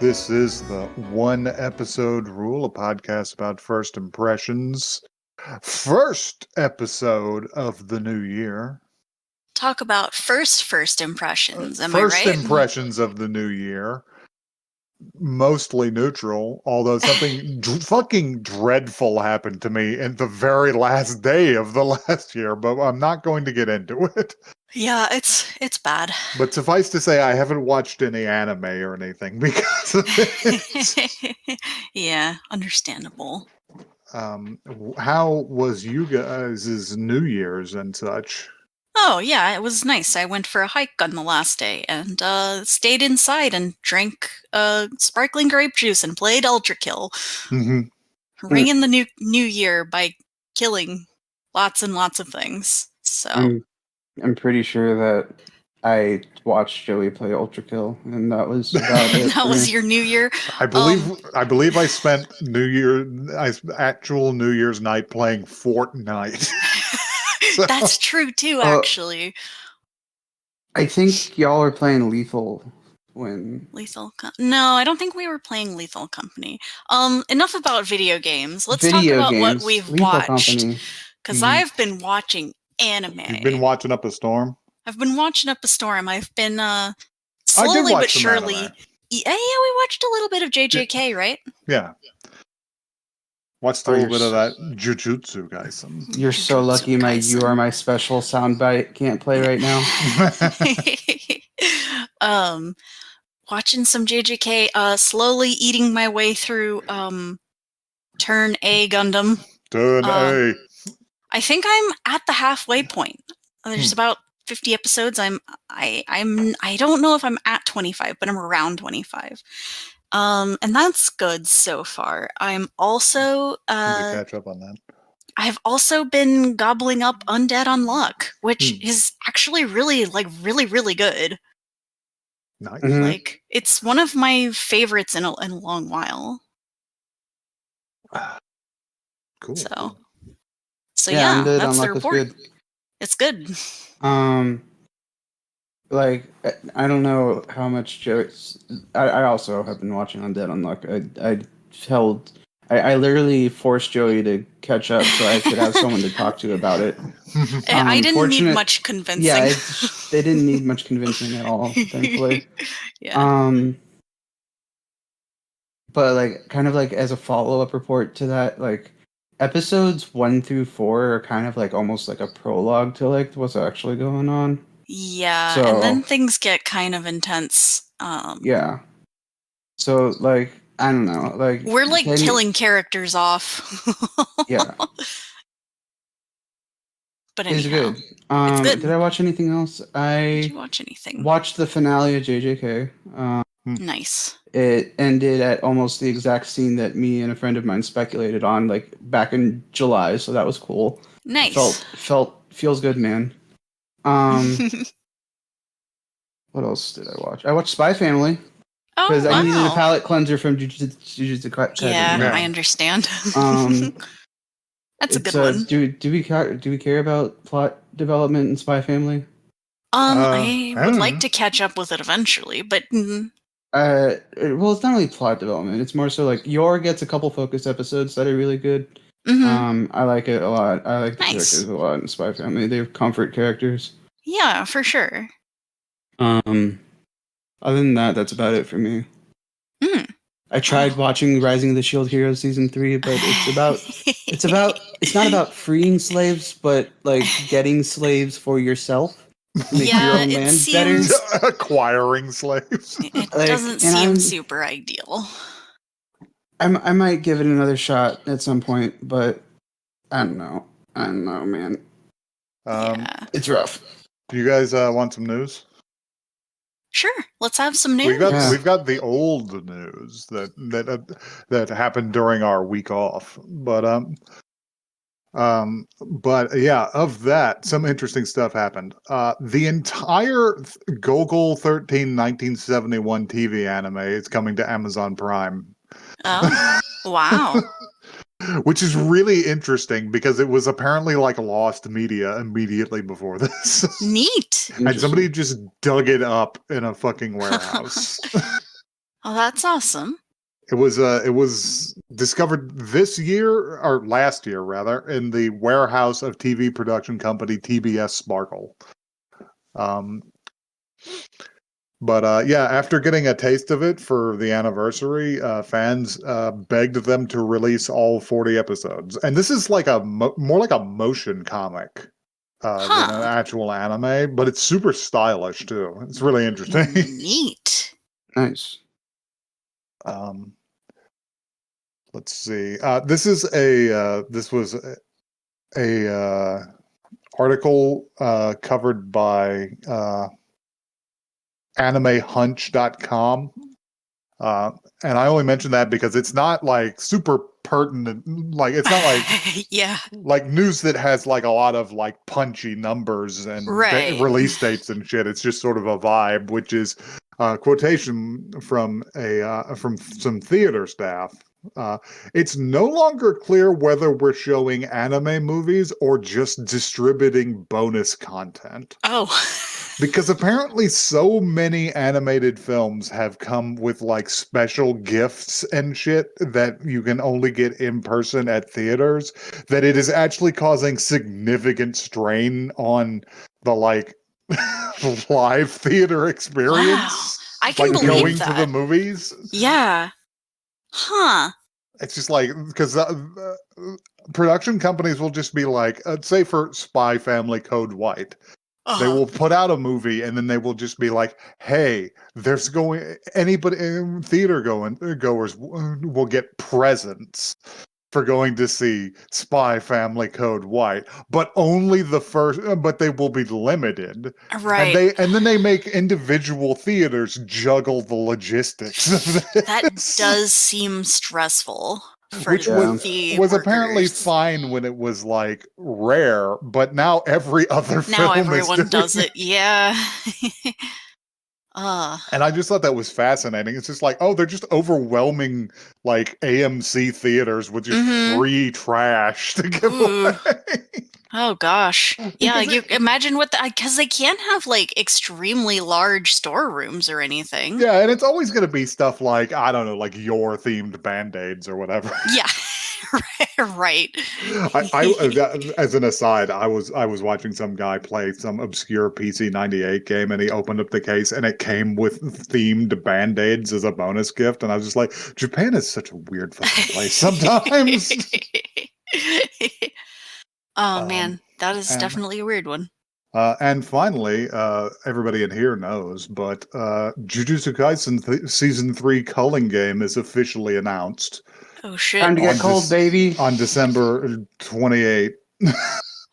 This is the one episode rule, a podcast about first impressions. First episode of the new year. Talk about first impressions, am I First right? impressions of the new year. Mostly neutral, although something fucking dreadful happened to me in the very last day of the last year, but I'm not going to get into it. Yeah, it's bad. But suffice to say, I haven't watched any anime or anything because of it. Yeah, understandable. How was you guys' New Year's and such? Oh, yeah, it was nice. I went for a hike on the last day and stayed inside and drank sparkling grape juice and played Ultra Kill. Mm-hmm. Ring in the new year by killing lots and lots of things. So I'm pretty sure that I watched Joey play Ultra Kill, and that was about it. that was your New Year. I believe I spent actual New Year's night playing Fortnite. So. That's true too, actually. I think y'all were playing Lethal when... No, I don't think we were playing Lethal Company. Enough about video games. Let's talk about what we've watched. Because I've been watching anime. You've been watching Up a Storm? I've been watching Up a Storm. I've been slowly but surely... Yeah, we watched a little bit of JJK, right? Yeah. Watched a little bit of that Jujutsu, guys. You're so lucky You Are My Special soundbite can't play right now. Watching some JJK, slowly eating my way through Turn A Gundam. Turn A. I think I'm at the halfway point. There's about 50 episodes. I don't know if I'm at 25, but I'm around 25. And that's good so far. I'm also catch up on that. I've also been gobbling up Undead Unluck, which is actually really good. Nice. Like, it's one of my favorites in a long while. Cool. So yeah, that's the report. Good. It's good. Like, I don't know how much jokes. I also have been watching Undead Unluck. I literally forced Joey to catch up so I could have someone to talk to about it. I didn't need much convincing. Yeah, they didn't need much convincing at all, thankfully. Yeah. But like, kind of like as a follow-up report to that, like episodes 1 through 4 are kind of like almost like a prologue to like what's actually going on. Yeah, and then things get kind of intense. Yeah. So like, I don't know, like we're like killing characters off. Yeah. But anyhow, it's good. It's good. Did I watch anything else? Did you watch anything? Watched the finale of JJK. Nice. It ended at almost the exact scene that me and a friend of mine speculated on, like back in July. So that was cool. Nice. Feels good, man. What else did I watch? I watched Spy Family. Because I needed a palate cleanser from Jujutsu Kaisen. Yeah, I understand. That's a good one. Do we care about plot development in Spy Family? I would like to catch up with it eventually, but well, it's not really plot development. It's more so like Yor gets a couple focus episodes that are really good. I like it a lot. I like the characters a lot in Spy Family. They're comfort characters. Yeah, for sure. Other than that, that's about it for me. I tried watching Rising of the Shield Hero Season 3, but it's not about freeing slaves, but like getting slaves for yourself. Make your own land better. Acquiring slaves. It doesn't seem super ideal. I might give it another shot at some point, but I don't know, man. It's rough. Do you guys want some news? Sure, let's have some news. We've got the old news that happened during our week off, but yeah, of that, some interesting stuff happened. The entire Gogol 13 1971 TV anime is coming to Amazon Prime. Oh, wow. Which is really interesting because it was apparently like lost media immediately before this. Neat. And somebody just dug it up in a fucking warehouse. Oh, that's awesome. It was discovered this year, or last year rather, in the warehouse of TV production company TBS Sparkle. But yeah, after getting a taste of it for the anniversary, fans begged them to release all 40 episodes. And this is like more like a motion comic than an actual anime, but it's super stylish too. It's really interesting. Neat. Nice. Let's see. This was a article covered by animehunch.com. And I only mention that because it's not like super pertinent. Like it's not like yeah, like news that has like a lot of like punchy numbers and release dates and shit. It's just sort of a vibe, which is a quotation from some theater staff. It's no longer clear whether we're showing anime movies or just distributing bonus content. Oh. Because apparently so many animated films have come with like special gifts and shit that you can only get in person at theaters, that it is actually causing significant strain on the like live theater experience. Wow. I can like believe going that. to the movies. Yeah. Huh. It's just like, because production companies will just be like, say for Spy Family Code White, they will put out a movie and then they will just be like, hey, there's anybody theater goers will get presents for going to see Spy Family Code White, but only the first, but they will be limited. Right. And then they make individual theaters juggle the logistics of this. That does seem stressful. Which was apparently fine when it was like rare, but now every other film everyone does it. Yeah. And I just thought that was fascinating. It's just like, oh, they're just overwhelming like AMC theaters with just free trash to give away. Oh gosh. Yeah, you imagine what because they can't have like extremely large storerooms or anything. Yeah, and it's always going to be stuff like, I don't know, like your themed Band-Aids or whatever. Yeah. Right. I as an aside, I was watching some guy play some obscure PC 98 game, and he opened up the case and it came with themed Band-Aids as a bonus gift, and I was just like, Japan is such a weird fucking place sometimes. Oh man, that is definitely a weird one. And finally, everybody in here knows, but Jujutsu Kaisen Season 3 culling game is officially announced. Oh shit. Time to get cold, baby. On December 28th.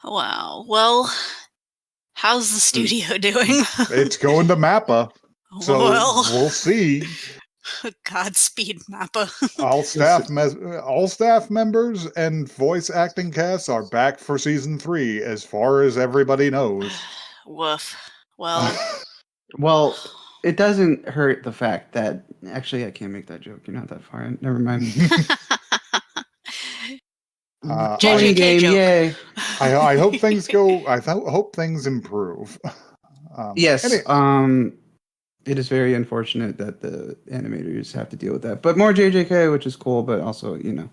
Wow. Well, how's the studio doing? It's going to Mappa. So we'll see. Godspeed, Mappa. All staff members and voice acting casts are back for season 3, as far as everybody knows. Woof. Well, well, it doesn't hurt the fact that actually I can't make that joke. You're not that far in. Never mind. JJK game, joke. Yay! I hope things go. I hope things improve. Yes. It is very unfortunate that the animators have to deal with that, but more JJK, which is cool, but also, it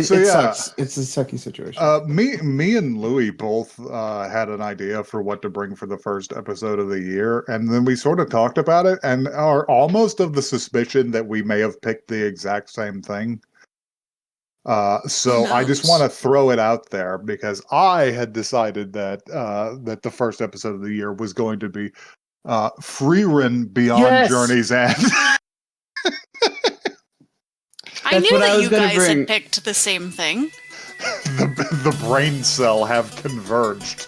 sucks. It's a sucky situation. Me and Louis both had an idea for what to bring for the first episode of the year, and then we sort of talked about it and are almost of the suspicion that we may have picked the exact same thing. So I just want to throw it out there because I had decided that that the first episode of the year was going to be Frieren Beyond Journey's End. I knew that you guys had picked the same thing. The brain cell have converged.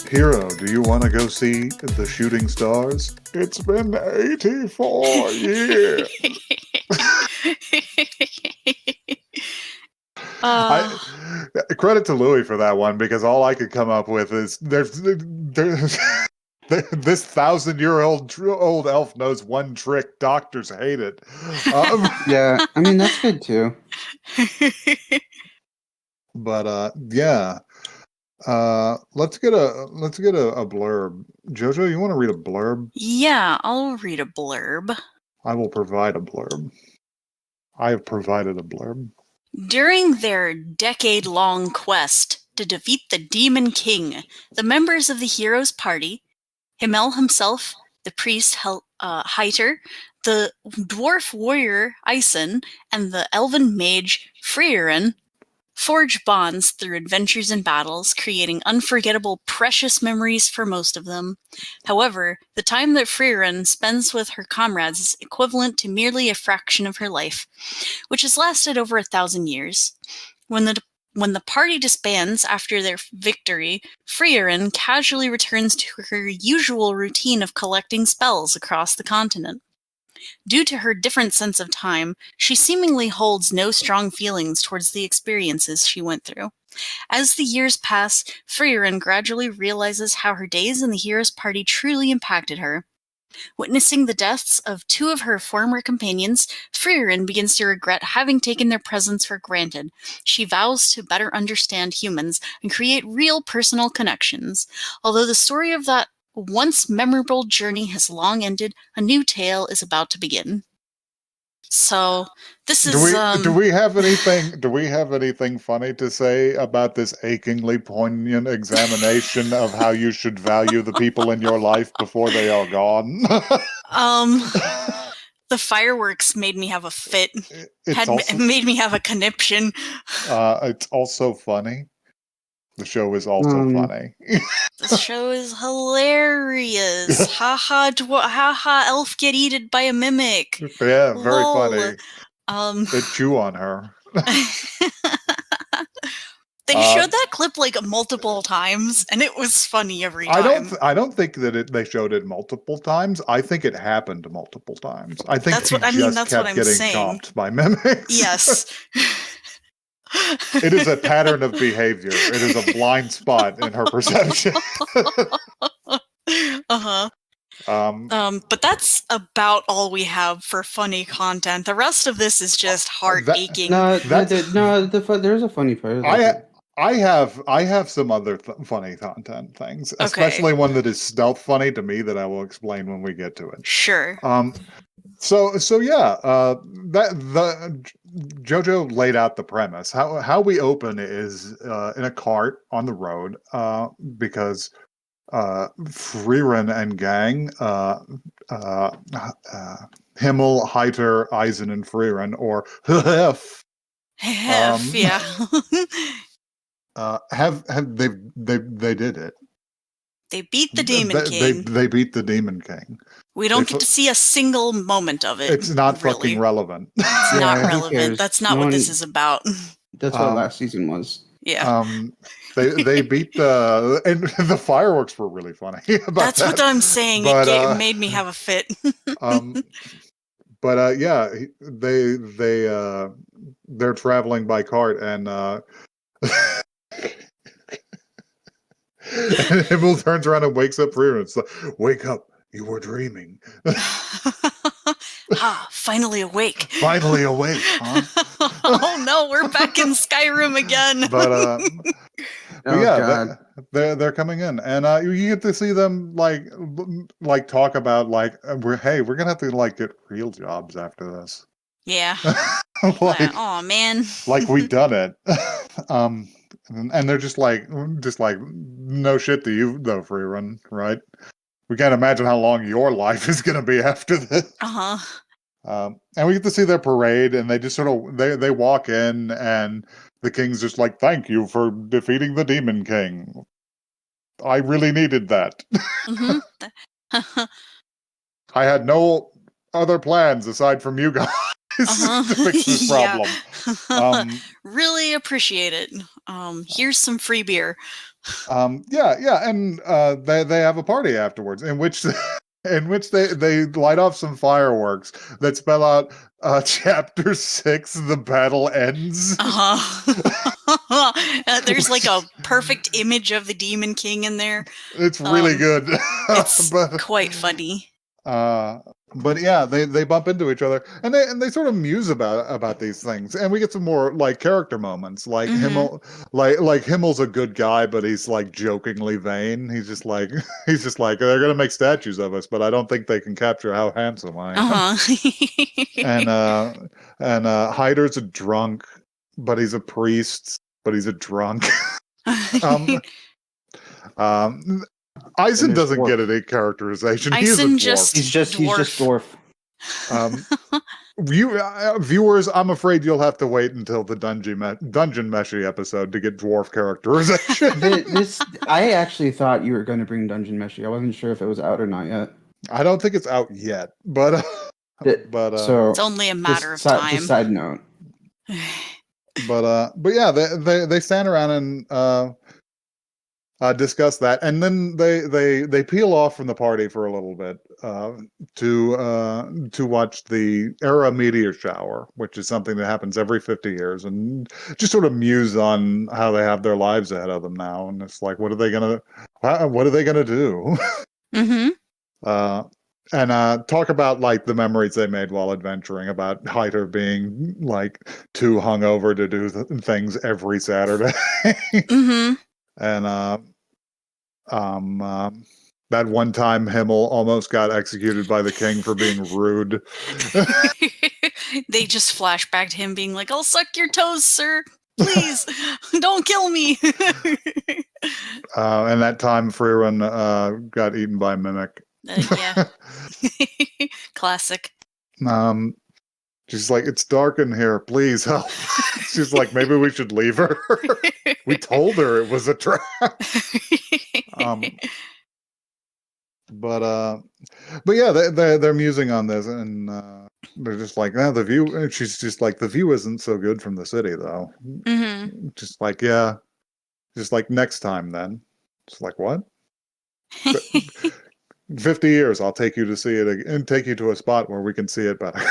Hero, do you want to go see the shooting stars? It's been 84 years. Credit to Louis for that one, because all I could come up with is there's This 1,000-year-old elf knows one trick. Doctors hate it. Yeah, I mean that's good too. But yeah. Let's get a blurb. Jojo, you want to read a blurb? Yeah, I'll read a blurb. I will provide a blurb. I have provided a blurb. During their decade-long quest to defeat the Demon King, the members of the hero's party, Himmel himself, the priest Heiter, the dwarf warrior Eisen, and the elven mage Frieren, forge bonds through adventures and battles, creating unforgettable, precious memories for most of them. However, the time that Frieren spends with her comrades is equivalent to merely a fraction of her life, which has lasted over 1,000 years. When the party disbands after their victory, Frieren casually returns to her usual routine of collecting spells across the continent. Due to her different sense of time, she seemingly holds no strong feelings towards the experiences she went through. As the years pass, Frieren gradually realizes how her days in the hero's party truly impacted her. Witnessing the deaths of 2 of her former companions, Frieren begins to regret having taken their presence for granted. She vows to better understand humans and create real personal connections. Although the story of that once memorable journey has long ended, a new tale is about to begin. So this is. Do we have anything funny to say about this achingly poignant examination of how you should value the people in your life before they are gone? The fireworks made me have a fit. It made me have a conniption. It's also funny. The show is also funny. This show is hilarious. Haha, elf get eaten by a mimic. Yeah, very Lol. funny. They chew on her. They showed that clip like multiple times, and it was funny every time. I don't think that they showed it multiple times. I think it happened multiple times. I think that's she what I mean. That's kept what I'm getting saying. chomped by mimics. Yes. It is a pattern of behavior. It is a blind spot in her perception. Uh-huh. But that's about all we have for funny content. The rest of this is just heart aching. There's a funny part. I have some other funny content things, especially one that is stealth funny to me that I will explain when we get to it. Sure. So yeah, Jojo laid out the premise. How we open is in a cart on the road, because Frieren and gang, Himmel, Heiter, Eisen, and Frieren, or Hef, yeah, they did it. They beat the Demon King. They beat the Demon King. We don't get to see a single moment of it. It's not fucking relevant. It's not relevant. That's not what this is about. That's what last season was. Yeah. They beat and the fireworks were really funny. That's what I'm saying. But, it made me have a fit. But yeah, they're traveling by cart, and Himmel turns around and wakes up Frieren. It's like, wake up, you were dreaming. Finally awake. Finally awake, huh? Oh no, we're back in Skyrim again. But yeah, they're coming in, and you get to see them like talk about we're gonna have to get real jobs after this. Yeah. Oh man. Like we done it. And they're just like no shit to you though, Frieren, right? We can't imagine how long your life is gonna be after this. And we get to see their parade, and they just sort of they walk in, and the king's just like, "Thank you for defeating the Demon King. I really needed that." I had no other plans aside from you guys to fix this problem. Really appreciate it. Here's some free beer. Yeah, and they have a party afterwards in which in which they light off some fireworks that spell out chapter 6, the battle ends. There's like a perfect image of the Demon King in there. It's really good. It's quite funny. But yeah, they bump into each other and they sort of muse about these things, and we get some more like character moments, like Himmel, like Himmel's a good guy, but he's like jokingly vain. He's just like they're gonna make statues of us, but I don't think they can capture how handsome I am. And Hyder's a drunk, but he's a priest, but he's a drunk. Eisen doesn't get any characterization. Eisen He is a dwarf. He's just dwarf. Viewers, I'm afraid you'll have to wait until the Dungeon Meshi episode to get dwarf characterization. I actually thought you were going to bring Dungeon Meshi. I wasn't sure if it was out or not yet. I don't think it's out yet, but so it's only a matter of time. Just side note. But yeah, they stand around and discuss that, and then they peel off from the party for a little bit to watch the Era meteor shower, which is something that happens every 50 years, and just sort of muse on how they have their lives ahead of them now, and it's like, what are they gonna do? And talk about like the memories they made while adventuring, about Hyder being like too hungover to do things every Saturday. And that one time Himmel almost got executed by the king for being rude. They just flash back to him being like, "I'll suck your toes, sir. Please, don't kill me." And that time Frieren got eaten by a mimic. Yeah. Classic. She's like, "It's dark in here. Please help." She's like, "Maybe we should leave her." We told her it was a trap. But yeah, they're musing on this, and they're just like, the view. And she's just like, the view isn't so good from the city, though. Just like, yeah, just like next time then. It's like, what? 50 years, I'll take you to see it and take you to a spot where we can see it better.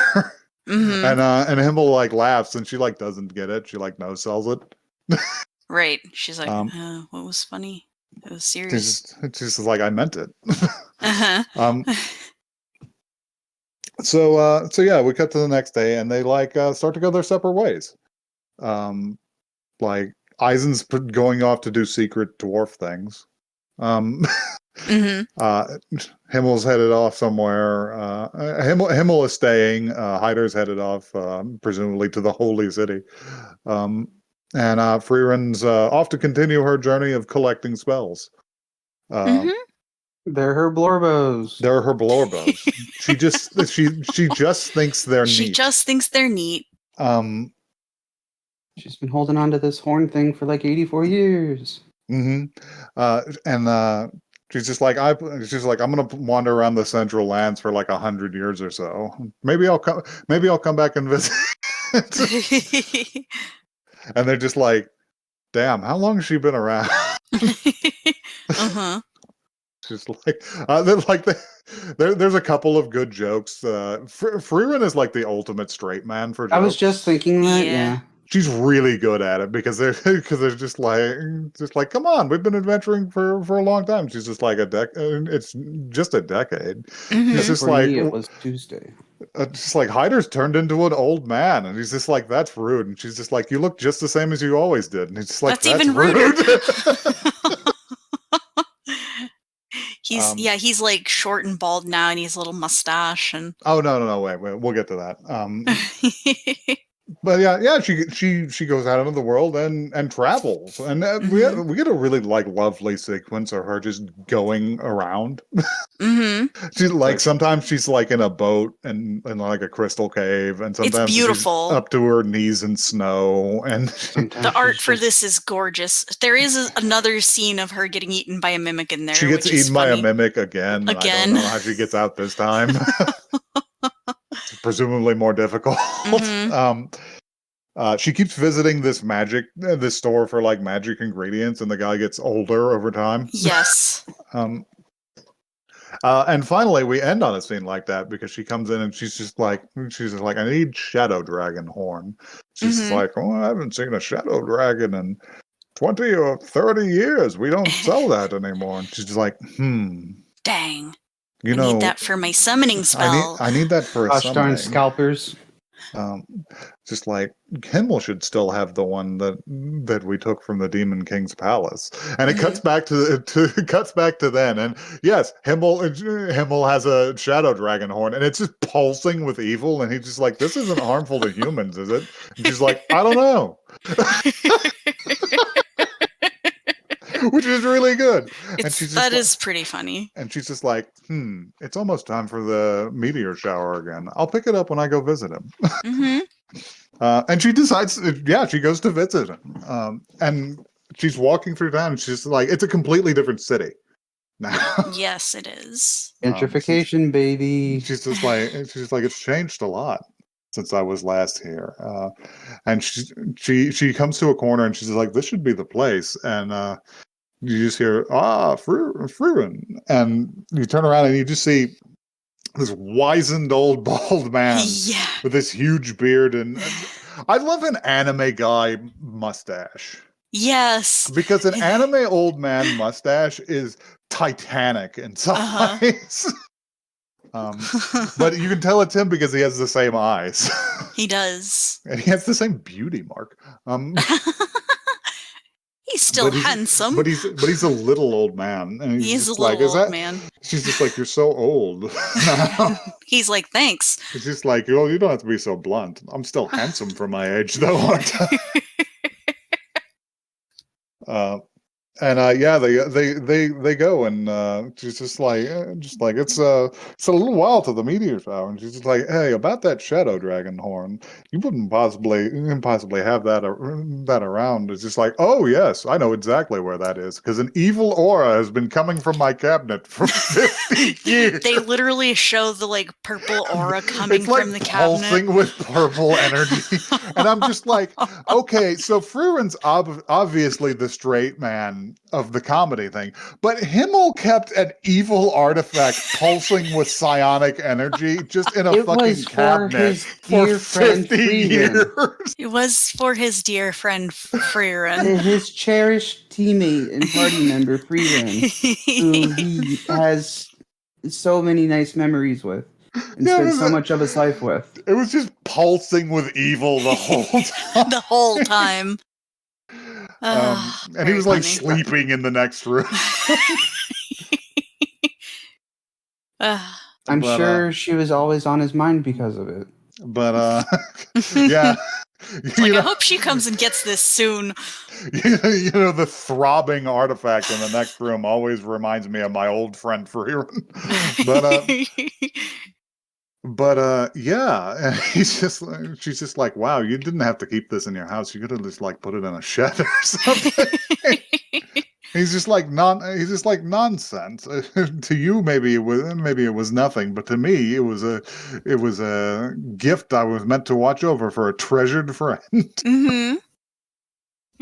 And Himmel like laughs, and she like doesn't get it. She like no sells it. Right. She's like, what was funny? It was serious. She's like, I meant it. So yeah, we cut to the next day, and they like start to go their separate ways. Like Eisen's going off to do secret dwarf things. Himmel's headed off somewhere. Himmel is staying. Hyder's headed off, presumably to the Holy City. And Frieren's off to continue her journey of collecting spells. They're her blorbos. They're her blorbos. she just thinks they're neat. She just thinks they're neat. She's been holding on to this horn thing for like 84 years. And she's just like, I'm gonna wander around the Central Lands for like 100 years or so. Maybe I'll come back and visit. And they're just like, damn, how long has she been around? Just like, there's a couple of good jokes. Frieren is like the ultimate straight man for jokes. I was just thinking that, yeah. She's really good at it because they're just like, come on, we've been adventuring for a long time. She's just like it's just a decade. It's just like it was Tuesday. Just like Hyder's turned into an old man, and he's just like, that's rude. And she's just like, you look just the same as you always did. And he's just like, that's even rude. He's like short and bald now, and he's a little mustache. And oh no, wait, we'll get to that. But yeah, she goes out into the world and travels, and we get a really like lovely sequence of her just going around. She's like, sometimes she's like in a boat and in like a crystal cave, and sometimes it's beautiful, she's up to her knees in snow. And the art for this is gorgeous. There is another scene of her getting eaten by a mimic in there. She gets eaten by a mimic again. I don't know how she gets out this time. Presumably more difficult. She keeps visiting this store for like magic ingredients, and the guy gets older over time. Yes. And finally, we end on a scene like that because she comes in and she's just like, I need shadow dragon horn. She's just like, oh, I haven't seen a shadow dragon in 20 or 30 years. We don't sell that anymore. And she's just like, Dang. you I know, need that for my summoning spell. I need that for a Gosh darn summoning. scalpers. Just like Himmel should still have the one that we took from the Demon King's palace, and it cuts back to then, and yes, Himmel has a shadow dragon horn, and it's just pulsing with evil, and he's just like, this isn't harmful to humans, is it? And she's like, I don't know. Which is really good. That is pretty funny. And she's just like, it's almost time for the meteor shower again. I'll pick it up when I go visit him. And she decides, she goes to visit him. And she's walking through town, and she's like, it's a completely different city now. Yes, it is. Gentrification, baby. She's like, it's changed a lot since I was last here. And she comes to a corner, and she's like, this should be the place. And you just hear, Frieren. And you turn around and you just see this wizened old bald man with this huge beard. And I love an anime guy mustache. Yes. Because an anime old man mustache is titanic in some ways. But you can tell it's him because he has the same eyes. He does. And he has the same beauty mark. He's still handsome. But he's a little old man. And he's a little old man. She's just like, you're so old now. He's like, thanks. It's just like, oh, you don't have to be so blunt. I'm still handsome for my age, though, aren't I? They go, and she's just like it's a little while to the meteor shower, and she's just like, hey, about that shadow dragon horn, you couldn't possibly have that around. It's just like, oh yes, I know exactly where that is, because an evil aura has been coming from my cabinet for 50 years. They literally show the purple aura coming from the cabinet, pulsing with purple energy, and I'm just like, okay, so Frieren's obviously the straight man of the comedy thing, but Himmel kept an evil artifact pulsing with psionic energy just in a fucking cabinet for 50 years. It was for his dear friend Frieren. His cherished teammate and party member Frieren, who he has so many nice memories with and spent so much of his life with. It was just pulsing with evil the whole time. The whole time. And he was like sleeping in the next room. I'm sure she was always on his mind because of it. But yeah. I hope she comes and gets this soon. The throbbing artifact in the next room always reminds me of my old friend Frieren. But yeah, and she's just like, wow, you didn't have to keep this in your house. You could have just put it in a shed or something. He's just like nonsense. To you, maybe it was nothing, but to me, it was a gift I was meant to watch over for a treasured friend. And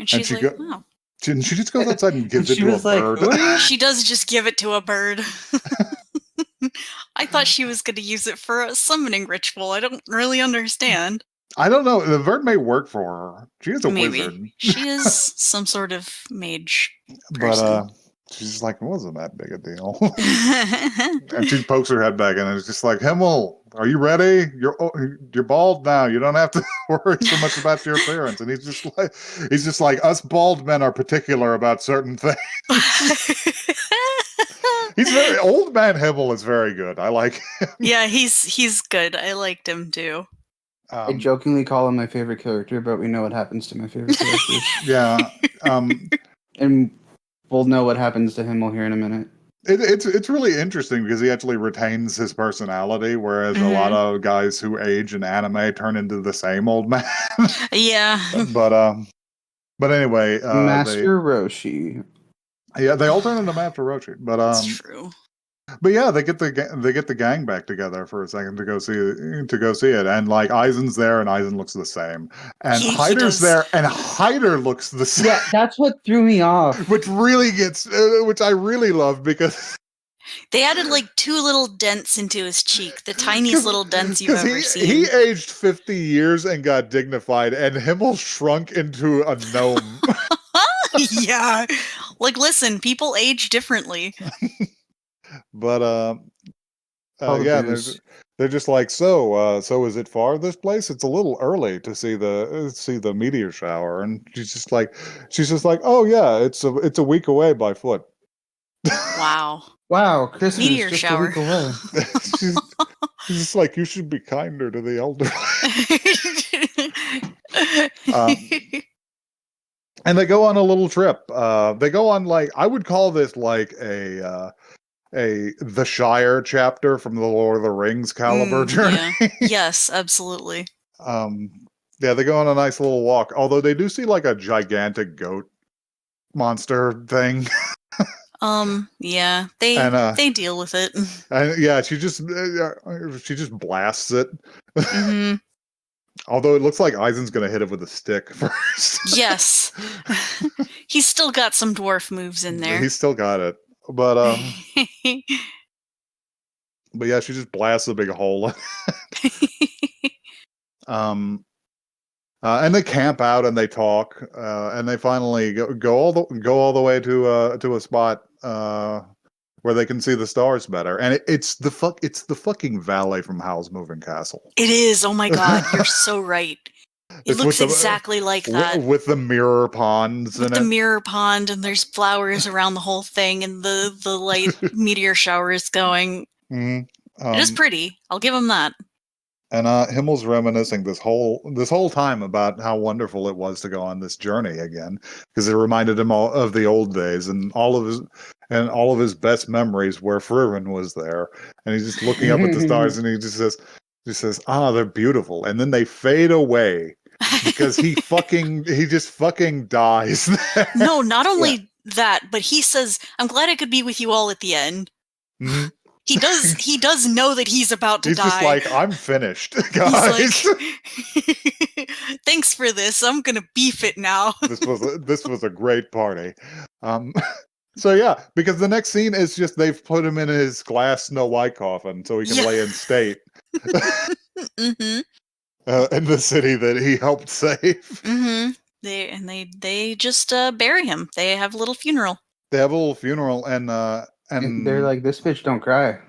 she's like, wow. And she just goes outside and gives it to a bird. She does just give it to a bird. I thought she was going to use it for a summoning ritual. I don't really understand. I don't know. The bird may work for her. She is a wizard. She is some sort of mage person. But she's just like, it wasn't that big a deal. And she pokes her head back, and it's just like, Himmel, are you ready? You're bald now. You don't have to worry so much about your appearance. And he's just like, us bald men are particular about certain things. Old man Himmel is very good. I like him. Yeah, he's good. I liked him too. I jokingly call him my favorite character, but we know what happens to my favorite characters. Yeah. And we'll know what happens to Himmel here in a minute. It's really interesting because he actually retains his personality, whereas a lot of guys who age in anime turn into the same old man. Yeah. But anyway, Master Roshi. Yeah, they all turn into Master Roshi. But that's true. But yeah, they get the gang back together for a second to go see it, and Aizen's there, and Aizen looks the same, and Hyder's there, and Hyder looks the same. Yeah, that's what threw me off. Which I really love because They added like 2 little dents into his cheek, the tiniest little dents you've ever seen. He aged 50 years and got dignified, and Himmel shrunk into a gnome. Yeah. Like, listen, people age differently. But yeah, they're just like, so is it far, this place? It's a little early to see the meteor shower. And she's just like, oh yeah, it's a week away by foot. Wow. Wow, Christmas Meteor just shower. a week away. she's just like, you should be kinder to the elderly. And they go on a little trip. They go on, like, I would call this like a The Shire chapter from the Lord of the Rings caliber journey. Yeah. Yes, absolutely. Yeah, they go on a nice little walk. Although they do see like a gigantic goat monster thing. Yeah, they deal with it. And yeah, she just blasts it. Mm-hmm. Although it looks like Eisen's gonna hit it with a stick first. Yes. He's still got some dwarf moves in there. He's still got it. But but yeah, she just blasts a big hole. And they camp out and they talk, and they finally go all the way to a spot where they can see the stars better. And it's the fucking valley from Howl's Moving Castle. It is. Oh my god, you're so right. It looks exactly like that. With the mirror ponds with the mirror pond, and there's flowers around the whole thing, and the light meteor shower is going. Mm-hmm. It is pretty. I'll give him that. And Himmel's reminiscing this whole time about how wonderful it was to go on this journey again, because it reminded him all of the old days and all of his best memories where Frieren was there. And he's just looking up at the stars, and he just says, they're beautiful, and then they fade away because he just fucking dies there. No, not only that, but he says, "I'm glad I could be with you all at the end." Mm-hmm. He does know that he's about to die. He's just like, I'm finished, guys. He's like, thanks for this. I'm gonna beef it now. This was a great party. So yeah, because the next scene is just they've put him in his glass Snow White coffin so he can lay in state. Mm-hmm. In the city that he helped save. Mm-hmm. They just bury him. They have a little funeral. They have a little funeral, and they're like, this bitch don't cry.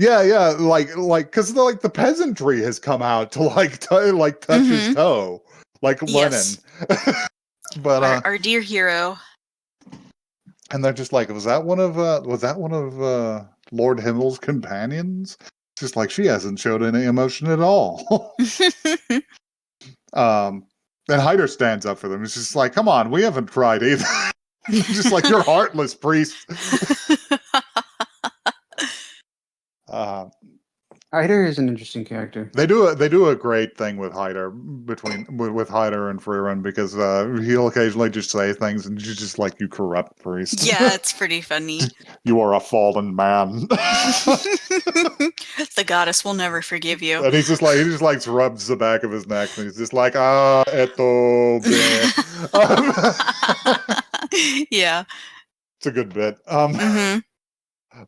Yeah, like because the peasantry has come out to touch his toe, like Lenin. But our dear hero. And they're just like, was that one of Lord Himmel's companions? Just like, she hasn't showed any emotion at all. And Hyder stands up for them. It's just like, come on, we haven't cried either. Just like, you're heartless, priest. Hyder is an interesting character. They do a great thing with Hyder with Hyder and Frieren, because he'll occasionally just say things and you're just like, you corrupt priest. Yeah, it's pretty funny. You are a fallen man. The goddess will never forgive you. And he just rubs the back of his neck and he's just like, eto be. Yeah. It's a good bit. Mm-hmm.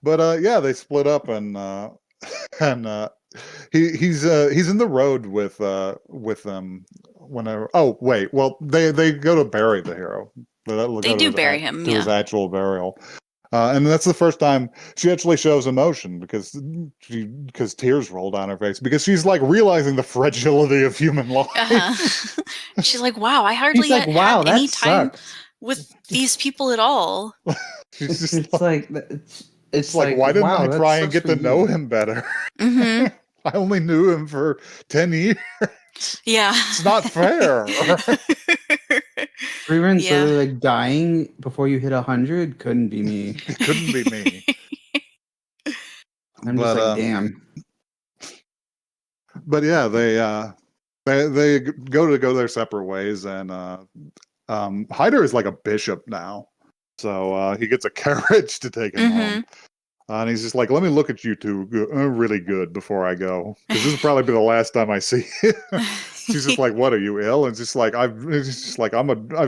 But yeah, they split up and he's in the road with them whenever. Oh wait, well they go to bury the hero. They do bury him to his actual burial, and that's the first time she actually shows emotion because tears roll down her face because she's like realizing the fragility of human life. She's like, wow, I hardly had any time with these people at all. It's like, why didn't I try and get to know him better? Mm-hmm. I only knew him for 10 years. Yeah. It's not fair. Frieren literally like dying before you hit 100 couldn't be me. It couldn't be me. I'm just like, damn. But yeah, they go their separate ways, and Hyder is like a bishop now. So he gets a carriage to take him home. And he's just like, let me look at you two really good before I go. Because this will probably be the last time I see you. She's just like, what, are you ill? And it's just like, I've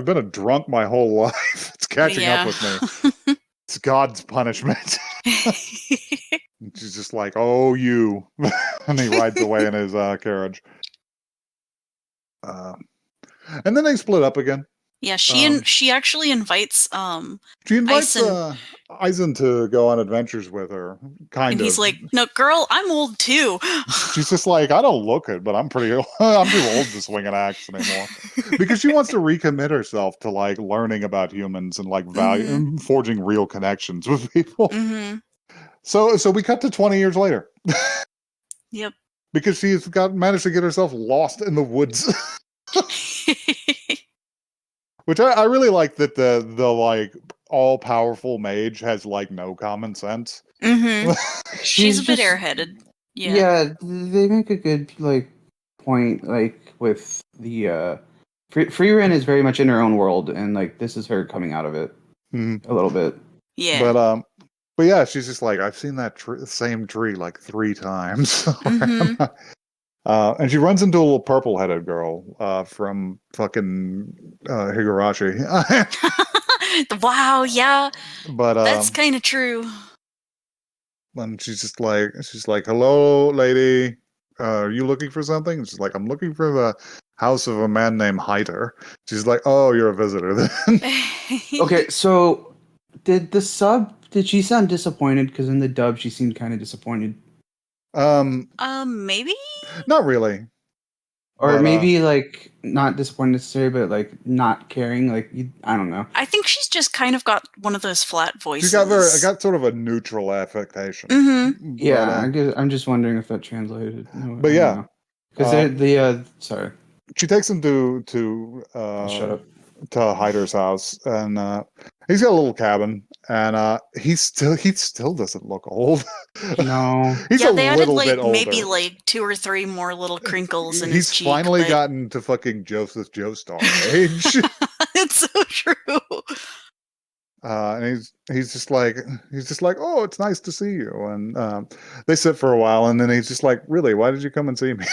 been a drunk my whole life. It's catching up with me. It's God's punishment. And she's just like, oh, you. And he rides away in his carriage. And then they split up again. Yeah, she actually invites She invites Eisen. Eisen to go on adventures with her, And he's like, "No, girl, I'm old too." She's just like, I don't look it, but I'm pretty old. I'm too old to swing an axe anymore. Because she wants to recommit herself to like learning about humans and like value forging real connections with people. So we cut to 20 years later. Yep. Because she's managed to get herself lost in the woods. Which I really like that the like all powerful mage has like no common sense. She's a bit airheaded. Yeah, they make a good like point like with the Frieren is very much in her own world, and like this is her coming out of it a little bit. Yeah. But yeah, she's just like, I've seen that same tree like 3 times. And she runs into a little purple-headed girl from fucking Higurashi. Wow, yeah. But that's kind of true. And she's like, hello, lady. Are you looking for something? She's like, I'm looking for the house of a man named Hyder. She's like, oh, you're a visitor then. Okay, so did she sound disappointed? Because in the dub she seemed kind of disappointed. Maybe? Not really. Or maybe like not disappointed necessarily, but like not caring. Like I don't know. I think she's just kind of got one of those flat voices. She's got sort of a neutral affectation. Yeah, I'm just wondering if that translated. No, but yeah, because sorry. She takes him to shut up. To Hyder's house, and he's got a little cabin, and he still doesn't look old. No, he's yeah, a they little added bit older. Maybe like 2 or 3 more little crinkles in his cheek. He's finally gotten to fucking Joseph Joestar age. It's so true. And he's just like, oh, it's nice to see you. And they sit for a while, and then he's just like, really, why did you come and see me?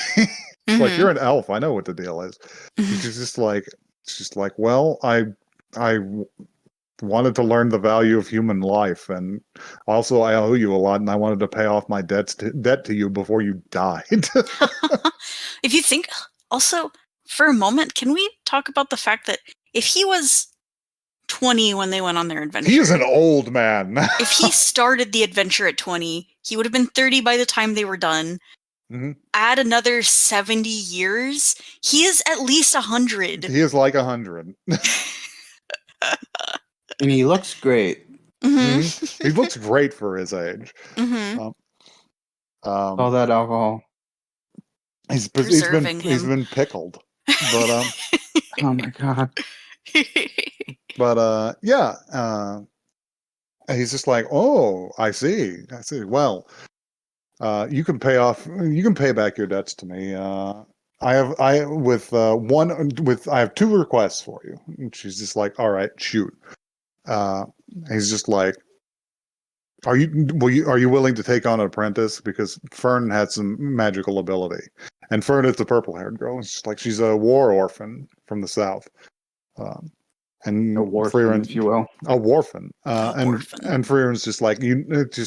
It's like, you're an elf. I know what the deal is. She's just like, well, I wanted to learn the value of human life, and also I owe you a lot, and I wanted to pay off my debt to you before you died. If you think, also, for a moment, can we talk about the fact that if he was 20 when they went on their adventure, he is an old man. If he started the adventure at 20, he would have been 30 by the time they were done. Add another 70 years, he is at least 100. He is like 100. And he looks great. He looks great for his age. All that alcohol. He's been pickled. But oh my god. But yeah, he's just like, oh, I see. Well, you can pay back your debts to me. I have 2 requests for you. And she's just like, all right, shoot. He's just like, are you willing to take on an apprentice? Because Fern had some magical ability, and Fern is the purple-haired girl. It's just like she's a war orphan from the south. And a warfan, if you will. A warfan. And Frieren's just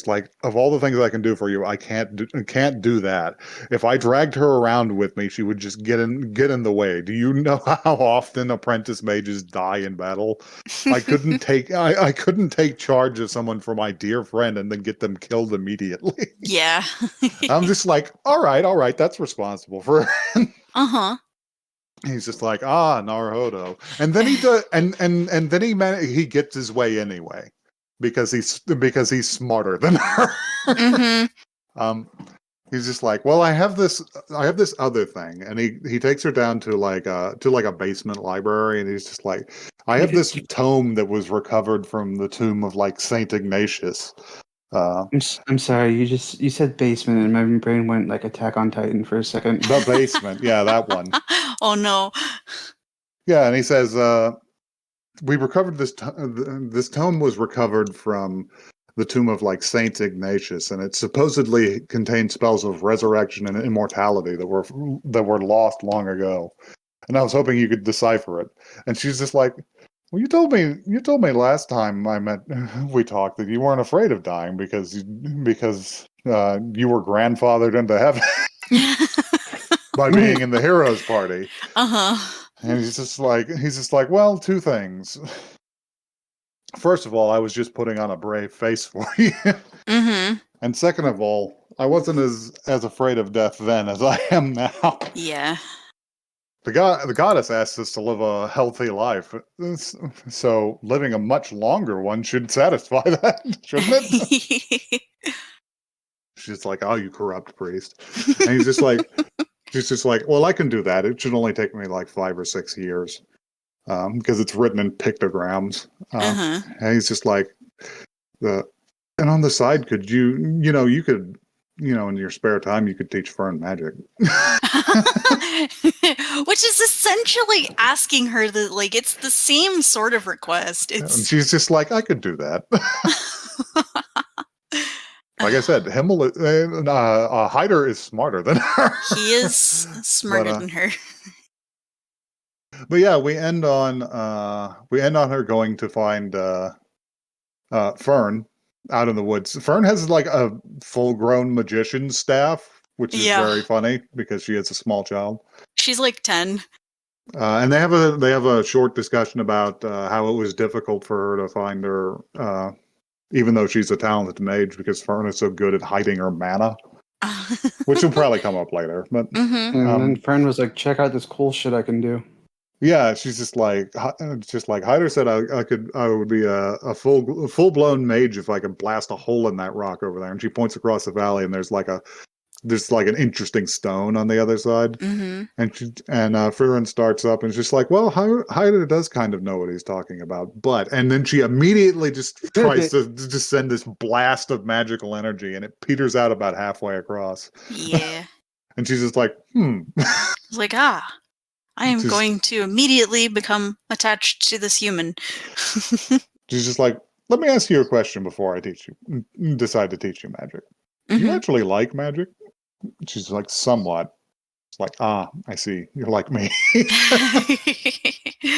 like, of all the things I can do for you, I can't do that. If I dragged her around with me, she would just get in the way. Do you know how often apprentice mages die in battle? I couldn't take charge of someone for my dear friend and then get them killed immediately. Yeah. I'm just like, all right, that's responsible for He's just like, Naruhodo. And then he does, and then he gets his way anyway, because he's smarter than her. He's just like, well, I have this other thing, and he takes her down to like a basement library, and he's just like, I have this tome that was recovered from the tomb of like Saint Ignatius. I'm sorry, you said basement, and my brain went like Attack on Titan for a second. The basement, yeah, that one. Oh no. Yeah, and he says, we recovered this tome was recovered from the tomb of like Saint Ignatius, and it supposedly contained spells of resurrection and immortality that were lost long ago. And I was hoping you could decipher it. And she's just like, Well, you told me last time we talked that you weren't afraid of dying because you were grandfathered into heaven by being in the heroes party. And he's just like, well, two things. First of all, I was just putting on a brave face for you. And second of all, I wasn't as afraid of death then as I am now. Yeah. The goddess asks us to live a healthy life, so living a much longer one should satisfy that, shouldn't it? She's like, "Oh, you corrupt priest," and she's just like, "Well, I can do that. It should only take me like 5 or 6 years, because it's written in pictograms." And he's just like, and on the side, could you could, in your spare time, you could teach Fern magic. Which is essentially asking her that, like, it's the same sort of request. And she's just like, I could do that. Like I said, Hyder is smarter than her. He is smarter than her. But yeah, we end on her going to find Fern out in the woods. Fern has like a full-grown magician's staff, which is very funny because she is a small child. She's like 10. And they have a short discussion about how it was difficult for her to find her, even though she's a talented mage, because Fern is so good at hiding her mana, which will probably come up later. But and then Fern was like, "Check out this cool shit I can do." Yeah, she's just like Hyder said, I would be a full-blown mage if I could blast a hole in that rock over there. And she points across the valley, and there's like an interesting stone on the other side. And Frieren starts up and she's like, well, Hyder does kind of know what he's talking about, and then she immediately just tries to just send this blast of magical energy, and it peters out about halfway across. Yeah. And she's just like, It's like, I am going to immediately become attached to this human. She's just like, let me ask you a question before I decide to teach you magic. Do you actually like magic? She's like, somewhat. It's like, I see. You're like me. And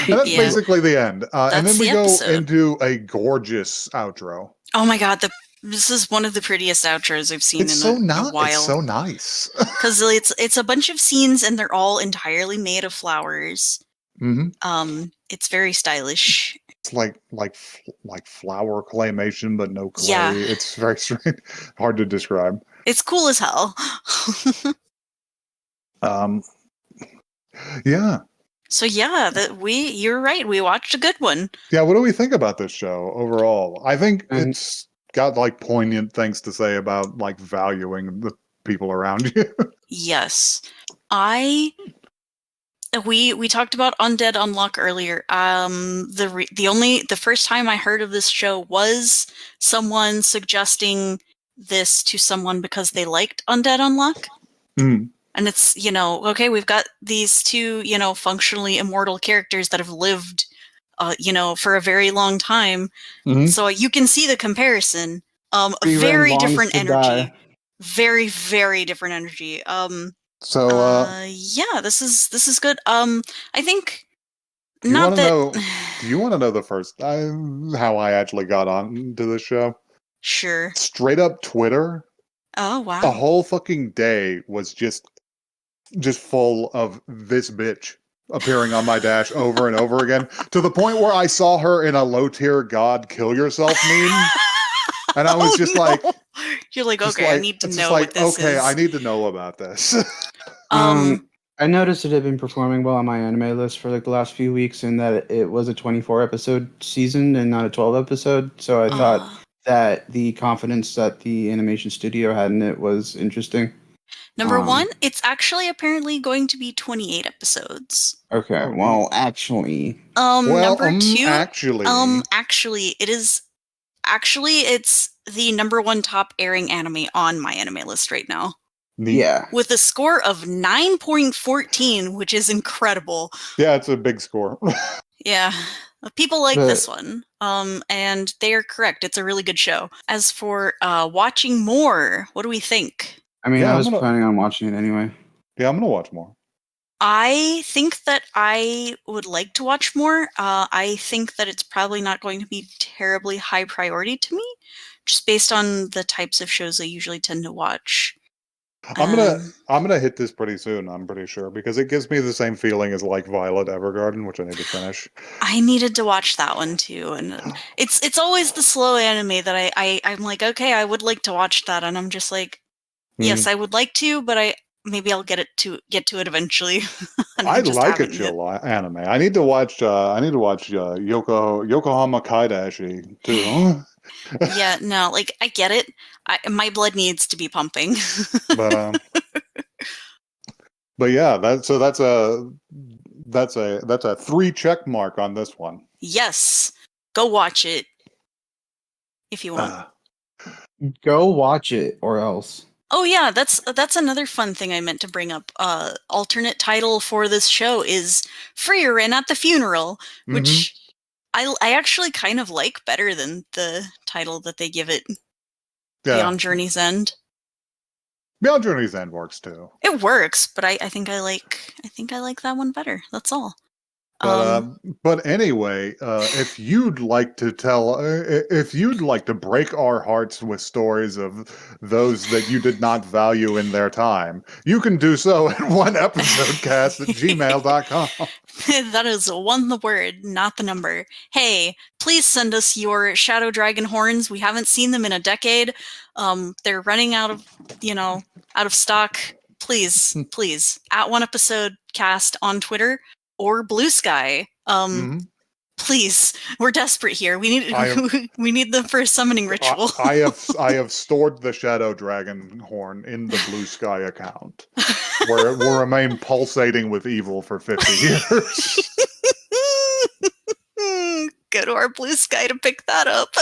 that's basically the end. And then we go into a gorgeous outro. Oh my god, this is one of the prettiest outros I've seen in a while. It's so nice. Because it's a bunch of scenes and they're all entirely made of flowers. It's very stylish. It's like flower claymation, but no clay. Yeah. It's very strange. Hard to describe. It's cool as hell. Yeah. So yeah, you're right. We watched a good one. Yeah, what do we think about this show overall? I think it's got like poignant things to say about like valuing the people around you. Yes. We talked about Undead Unluck earlier. The first time I heard of this show was someone suggesting this to someone because they liked Undead Unluck. And it's, okay, we've got these two, functionally immortal characters that have lived, for a very long time. So you can see the comparison. Very different energy. Very, very different energy. Yeah, this is good. I think do you want to know the first how I actually got on to this show? Sure. Straight up Twitter. Oh wow. The whole fucking day was just full of this bitch appearing on my dash over and over again, to the point where I saw her in a low tier God kill yourself meme. And I was like, you're like, okay, I need to know what this is. Okay, I need to know about this. I noticed it had been performing well on my anime list for like the last few weeks, and that it was a 24 episode season and not a 12 episode. So I thought that the confidence that the animation studio had in it was interesting. Number one, it's actually apparently going to be 28 episodes. Okay, well, actually. Number two, actually, it is. Actually, it's the number one top airing anime on my anime list right now. Yeah. With a score of 9.14, which is incredible. Yeah, it's a big score. Yeah. People like this one. And they are correct. It's a really good show. As for watching more, what do we think? I mean, I was planning on watching it anyway. Yeah, I'm going to watch more. I think that I would like to watch more. I think that it's probably not going to be terribly high priority to me, just based on the types of shows I usually tend to watch. I'm gonna hit this pretty soon, I'm pretty sure, because it gives me the same feeling as like Violet Evergarden, which I need to finish. I needed to watch that one too, and it's always the slow anime that I'm like, okay, I would like to watch that, and I'm just like, yes, I would like to, but maybe I'll get to it eventually. And I just like a haven't yet. chill anime. I need to watch Yokohama Kaidashi too. Yeah, no, like I get it. My blood needs to be pumping. But yeah, that's a 3 check mark on this one. Yes, go watch it if you want. Go watch it, or else. Oh yeah, that's another fun thing I meant to bring up. Alternate title for this show is Frieren at the Funeral, which I actually kind of like better than the title that they give it, Beyond Journey's End. Beyond Journey's End works too. It works, but I think I like that one better. That's all. But anyway, if you'd like to break our hearts with stories of those that you did not value in their time, you can do so at oneepisodecast@gmail.com. That is the word, not the number. Hey, please send us your Shadow Dragon horns. We haven't seen them in a decade. They're running out of stock. Please, at One Episode Cast on Twitter or Blue Sky. Please, we're desperate here. We need them for a summoning ritual. I have stored the Shadow Dragon horn in the Blue Sky account, where it will remain pulsating with evil for 50 years. Go to our Blue Sky to pick that up.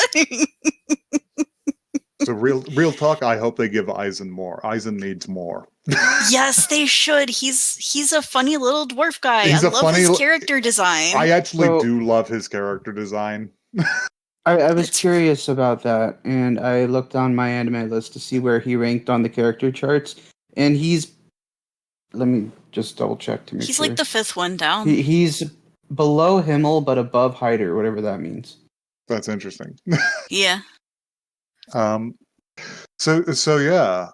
So real talk, I hope they give Eisen more. Eisen needs more. Yes, they should. He's a funny little dwarf guy. I love his character design. I actually do love his character design. I was curious about that, and I looked on my anime list to see where he ranked on the character charts, and let me just double check to make sure. He's like the 5th one down. He's below Himmel, but above Hyder, whatever that means. That's interesting. Yeah. So yeah.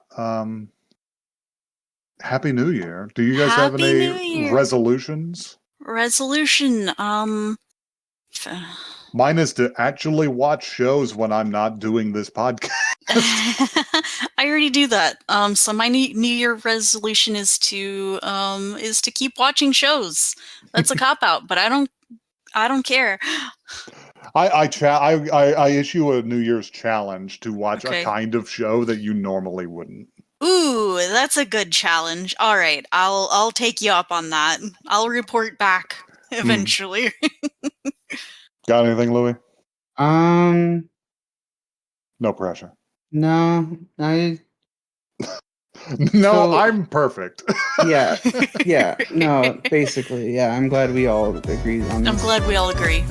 Happy New Year. Do you guys have any resolutions? Resolution. Mine is to actually watch shows when I'm not doing this podcast. I already do that. So my New Year resolution is to keep watching shows. That's a cop out, but I don't care. I issue a New Year's challenge to watch a kind of show that you normally wouldn't. Ooh, that's a good challenge. All right, I'll take you up on that. I'll report back eventually. Got anything, Louis? No pressure. No, I'm perfect. Yeah. No, basically, yeah. I'm glad we all agree on this. I'm glad we all agree.